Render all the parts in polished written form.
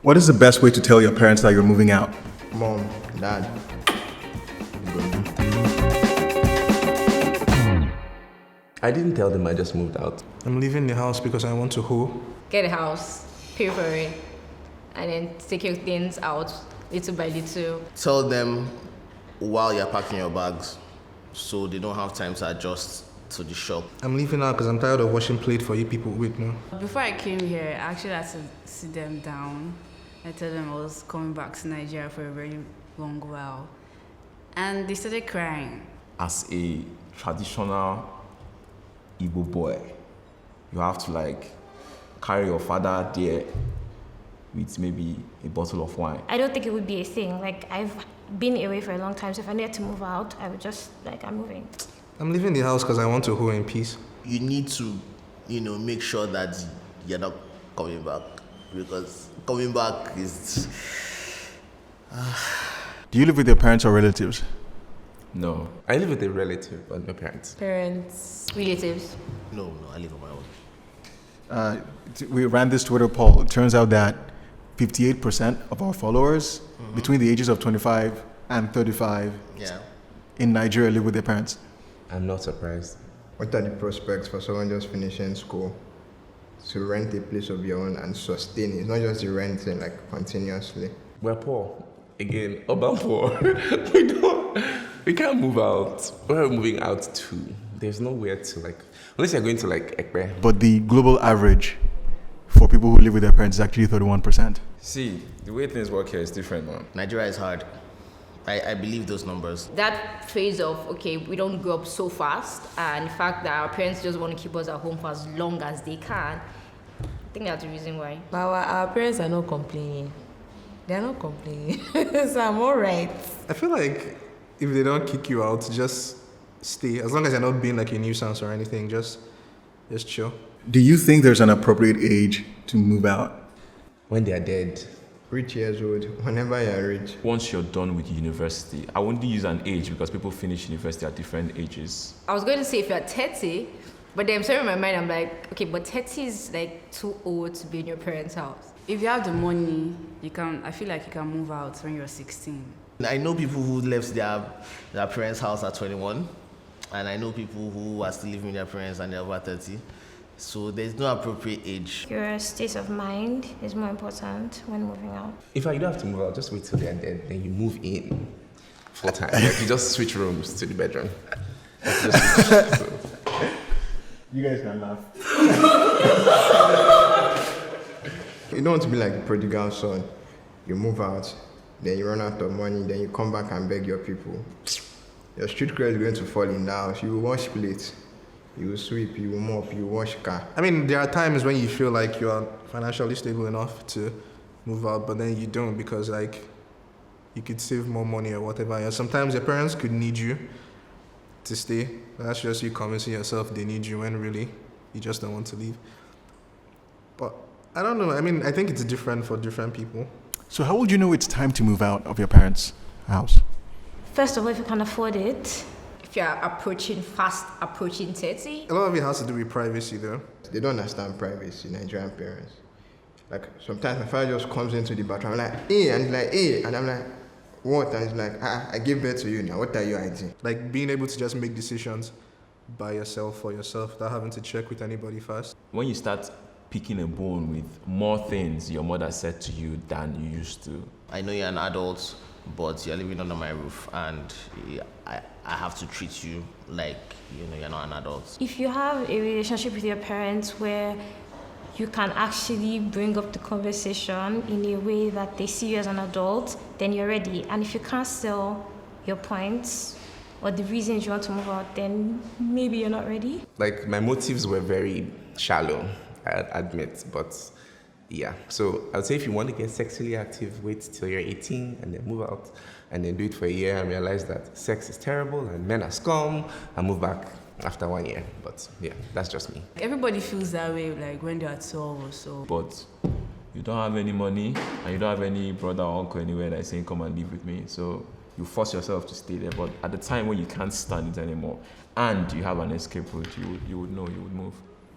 What is the best way to tell your parents that you're moving out? Mom, Dad. I didn't tell them I just moved out. I'm leaving the house because I want to hoe. Get a house, pay for it, and then take your things out little by little. Tell them while you're packing your bags so they don't have time to adjust to the shop. I'm leaving out because I'm tired of washing plate for you people with now. Before I came here, I actually had to sit them down. I told them I was coming back to Nigeria for a very long while. And they started crying. As a traditional Igbo boy, you have to like carry your father there with maybe a bottle of wine. I don't think it would be a thing. Like, I've been away for a long time, so if I needed to move out, I would just, I'm moving. I'm leaving the house because I want to hoe in peace. You need to, make sure that you're not coming back, because coming back is... Do you live with your parents or relatives? No, I live with a relative, but no parents. Parents, relatives. No, I live on my own. We ran this Twitter poll. It turns out that 58% of our followers between the ages of 25 and 35 in Nigeria live with their parents. I'm not surprised. What are the prospects for someone just finishing school to rent a place of your own and sustain it? It's not just the renting, continuously. We're poor. Again, urban poor. We can't move out. Where are we moving out to? There's nowhere to unless you're going to Ekpe. But the global average for people who live with their parents is actually 31%. See, the way things work here is different, man. Nigeria is hard. I believe those numbers. That phase of, we don't grow up so fast, and the fact that our parents just want to keep us at home for as long as they can, I think that's the reason why. But our parents are not complaining. They're not complaining. So I'm all right. I feel like if they don't kick you out, just stay. As long as you're not being a nuisance or anything, just chill. Do you think there's an appropriate age to move out? When they are dead. Rich years old, whenever you're rich. Once you're done with university, I won't use an age because people finish university at different ages. I was going to say if you're 30, but then sorry in my mind, I'm like, okay, but 30 is too old to be in your parents' house. If you have the money, I feel like you can move out when you're 16. I know people who left their parents' house at 21, and I know people who are still living with their parents and they're over 30. So there's no appropriate age. Your state of mind is more important when moving out. In fact, you don't have to move out. Just wait till they're dead. Then you move in full time. You just switch rooms to the bedroom. You guys can laugh. You don't want to be like the prodigal son. You move out, then you run out of money, then you come back and beg your people. Your street cred is going to fall in the house. You will wash plates. You will sweep, you will mop, you will wash car. I mean, there are times when you feel like you are financially stable enough to move out, but then you don't because you could save more money or whatever. And sometimes your parents could need you to stay. That's just you convincing yourself they need you when really you just don't want to leave. But I don't know. I mean, I think it's different for different people. So how would you know it's time to move out of your parents' house? First of all, if you can afford it. If you're fast approaching 30. A lot of it has to do with privacy, though. They don't understand privacy, Nigerian parents. Sometimes my father just comes into the bathroom, I'm like, hey, and he's like, hey, and I'm like, what? And he's like, I gave birth to you now, what are you hiding? Being able to just make decisions by yourself, for yourself, without having to check with anybody first. When you start picking a bone with more things your mother said to you than you used to. I know you're an adult, but you're living under my roof, and I have to treat you like you're not an adult. If you have a relationship with your parents where you can actually bring up the conversation in a way that they see you as an adult, then you're ready. And if you can't sell your points or the reasons you want to move out, then maybe you're not ready. My motives were very shallow, I admit, but yeah. So I would say if you want to get sexually active, wait till you're 18 and then move out, and then do it for a year and realize that sex is terrible and men are scum, and move back after 1 year. But yeah, that's just me. Everybody feels that way when they're 12 or so. But you don't have any money and you don't have any brother or uncle anywhere that's saying come and live with me. So you force yourself to stay there. But at the time when you can't stand it anymore and you have an escape route, you would know, you would move.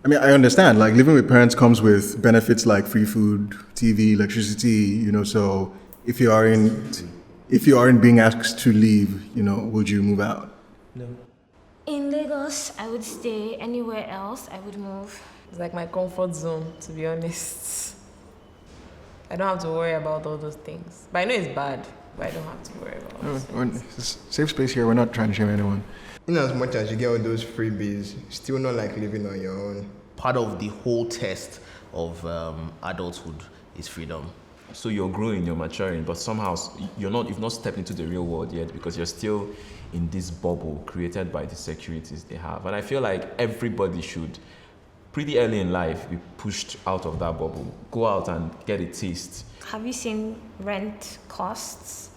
I mean, I understand. Like living with parents comes with benefits like free food, TV, electricity. So if you aren't being asked to leave, would you move out? No. In Lagos, I would stay. Anywhere else, I would move. It's like my comfort zone, to be honest. I don't have to worry about all those things. But I know it's bad, but I don't have to worry about it. It's safe space here. We're not trying to shame anyone. In as much as you get all those freebies, still not like living on your own. Part of the whole test of adulthood is freedom. So you're growing, you're maturing, but somehow you've not stepped into the real world yet because you're still in this bubble created by the securities they have. And I feel like everybody should, pretty early in life, be pushed out of that bubble. Go out and get a taste. Have you seen rent costs?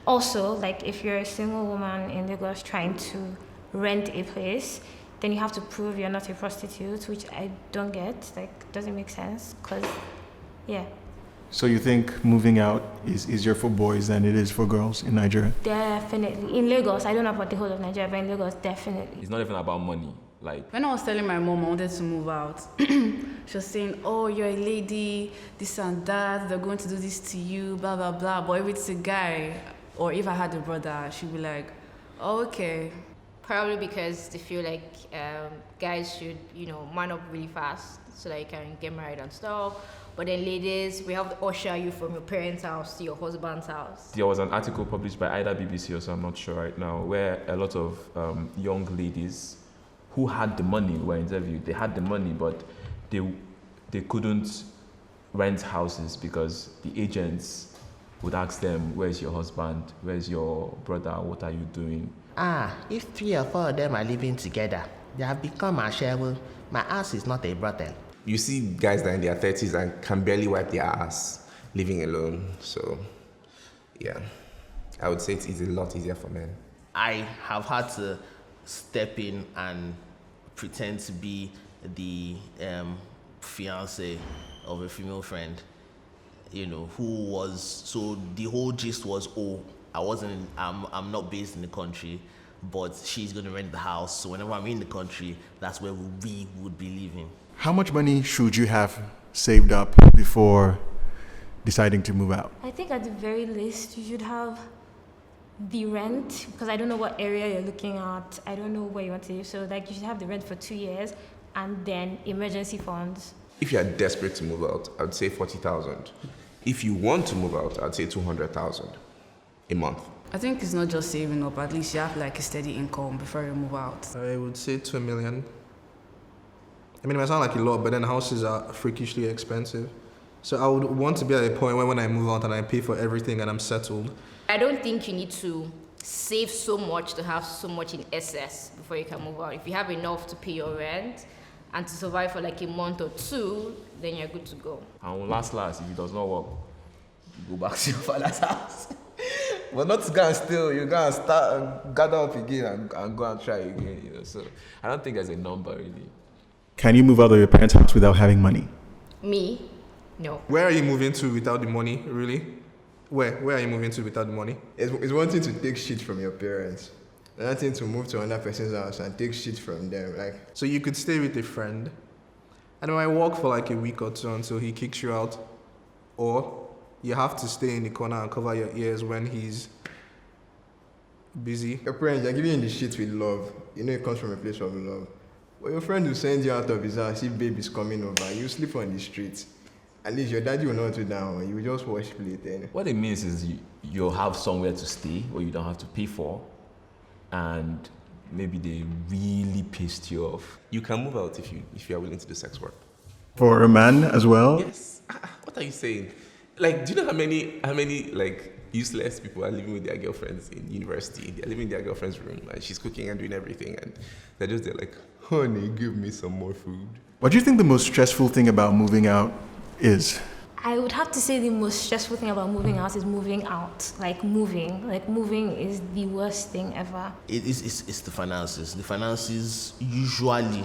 Also, like if you're a single woman in Lagos trying to rent a place, then you have to prove you're not a prostitute, which I don't get. Like, doesn't make sense. Cause, yeah. So you think moving out is easier for boys than it is for girls in Nigeria? Definitely. In Lagos, I don't know about the whole of Nigeria, but in Lagos, definitely. It's not even about money. Like When I was telling my mom I wanted to move out, she was saying, oh, you're a lady, this and that, they're going to do this to you, blah, blah, blah. But if it's a guy, or if I had a brother, she'd be like, oh, okay. Probably because they feel like guys should, man up really fast so that you can get married and stuff. But then ladies, we have to usher you from your parents' house to your husband's house. there was an article published by either BBC or so, I'm not sure right now, where a lot of young ladies who had the money were interviewed. They had the money, but they couldn't rent houses because the agents would ask them, where's your husband? Where's your brother? What are you doing? If 3 or 4 of them are living together, they have become a shareable. My house is not a brothel. You see guys that are in their 30s and can barely wipe their ass living alone. So, yeah, I would say it's a lot easier for men. I have had to step in and pretend to be the fiance of a female friend, who was, so the whole gist was, I'm not based in the country, but she's going to rent the house. So whenever I'm in the country, that's where we would be living. How much money should you have saved up before deciding to move out? I think at the very least, you should have the rent, because I don't know what area you're looking at. I don't know where you want to live. So like you should have the rent for 2 years and then emergency funds. If you're desperate to move out, I'd say 40,000. If you want to move out, I'd say 200,000 a month. I think it's not just saving up, at least you have like a steady income before you move out. I would say 2 million. I mean, it might sound like a lot, but then houses are freakishly expensive. So I would want to be at a point where when I move out and I pay for everything and I'm settled. I don't think you need to save so much to have so much in excess before you can move out. If you have enough to pay your rent and to survive for like a month or 2, then you're good to go. And last, if it does not work, you go back to your father's house. But not to go and steal, you go and start and gather up again and go and try again. So I don't think there's a number really. Can you move out of your parents' house without having money? Me? No. Where are you moving to without the money, really? Where are you moving to without the money? It's one thing to take shit from your parents. Another thing to move to another person's house and take shit from them. So you could stay with a friend and it might work for like a week or 2 until he kicks you out. Or you have to stay in the corner and cover your ears when he's busy. Your parents are giving you the shit with love. It comes from a place of love. But your friend will send you out of his house if baby's coming over. You sleep on the streets. At least your daddy will not do that. You will just wash plate. What it means is you'll have somewhere to stay where you don't have to pay for, and maybe they really pissed you off. You can move out if you are willing to do sex work. For a man as well? Yes. What are you saying? Like, do you know how many like useless people are living with their girlfriends in university? They're living in their girlfriend's room and she's cooking and doing everything, and they're just there like, honey, give me some more food. What do you think the most stressful thing about moving out is? I would have to say the most stressful thing about moving out is moving out. Moving is the worst thing ever. It's the finances. The finances usually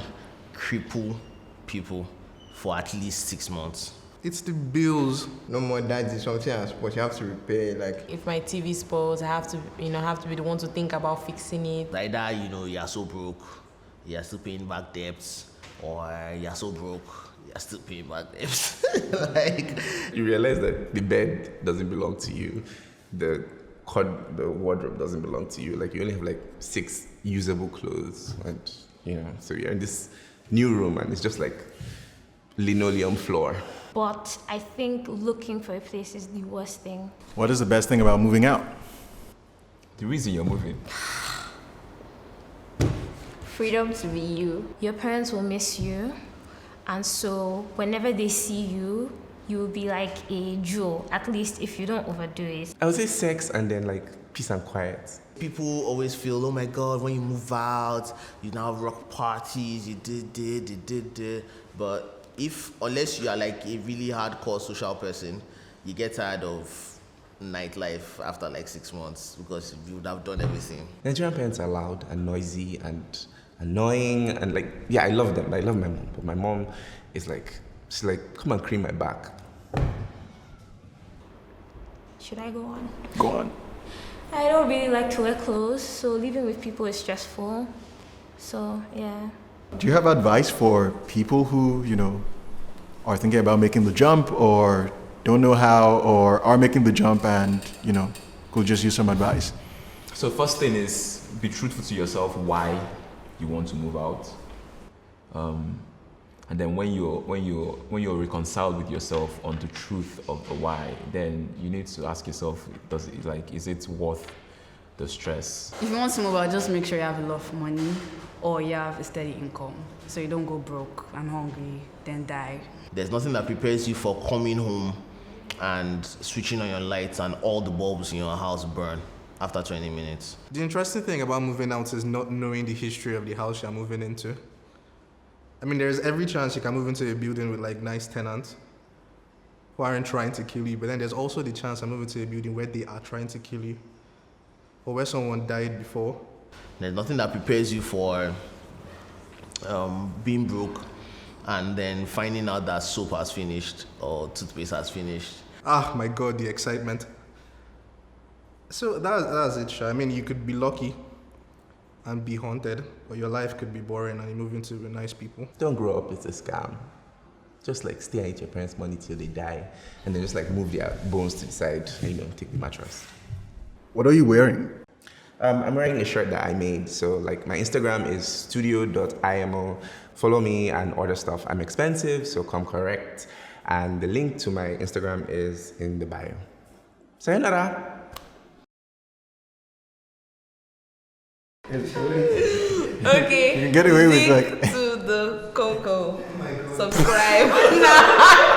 cripple people for at least 6 months. It's the bills. No more daddy, something else, but you have to repair. If my TV spoils, I have to be the one to think about fixing it. Like that, you are so broke. You are still paying back debts. or you're so broke, you're still paying back debts. Like, You realize that the bed doesn't belong to you, the wardrobe doesn't belong to you. Like, you only have like 6 usable clothes, and so you're in this new room, and it's just like linoleum floor. But I think looking for a place is the worst thing. What is the best thing about moving out? The reason you're moving. Freedom to be you. Your parents will miss you, and so whenever they see you, you will be like a jewel, at least if you don't overdo it. I would say sex and then like peace and quiet. people always feel, oh my God, when you move out, you now rock parties, you did. But unless you are like a really hardcore social person, you get tired of nightlife after like 6 months because you would have done everything. Nigerian parents are loud and noisy and annoying and like, yeah, I love them. I love my mom, but my mom is like, she's like, come and cream my back. Should I go on? Go on. I don't really like to wear clothes, so living with people is stressful. So, yeah. Do you have advice for people who, are thinking about making the jump or don't know how or are making the jump and, could just use some advice? So first thing is be truthful to yourself why you want to move out. And then when you're reconciled with yourself on the truth of the why, then you need to ask yourself, is it worth the stress? If you want to move out, just make sure you have enough money or you have a steady income so you don't go broke and hungry, then die. There's nothing that prepares you for coming home and switching on your lights and all the bulbs in your house burn after 20 minutes. The interesting thing about moving out is not knowing the history of the house you're moving into. I mean, there's every chance you can move into a building with like nice tenants who aren't trying to kill you, but then there's also the chance I'm moving to a building where they are trying to kill you or where someone died before. There's nothing that prepares you for being broke and then finding out that soap has finished or toothpaste has finished. Ah, my God, the excitement. So that's it, Sha. I mean, you could be lucky and be haunted, but your life could be boring and you move into with nice people. Don't grow up, it's a scam. Just like stay and eat your parents' money till they die, and then just like move their bones to the side, take the mattress. What are you wearing? I'm wearing a shirt that I made. So like my Instagram is studio.imo. Follow me and order stuff. I'm expensive, so come correct. And the link to my Instagram is in the bio. Sayonara. Okay. You can get away with like to the Coco. Subscribe now.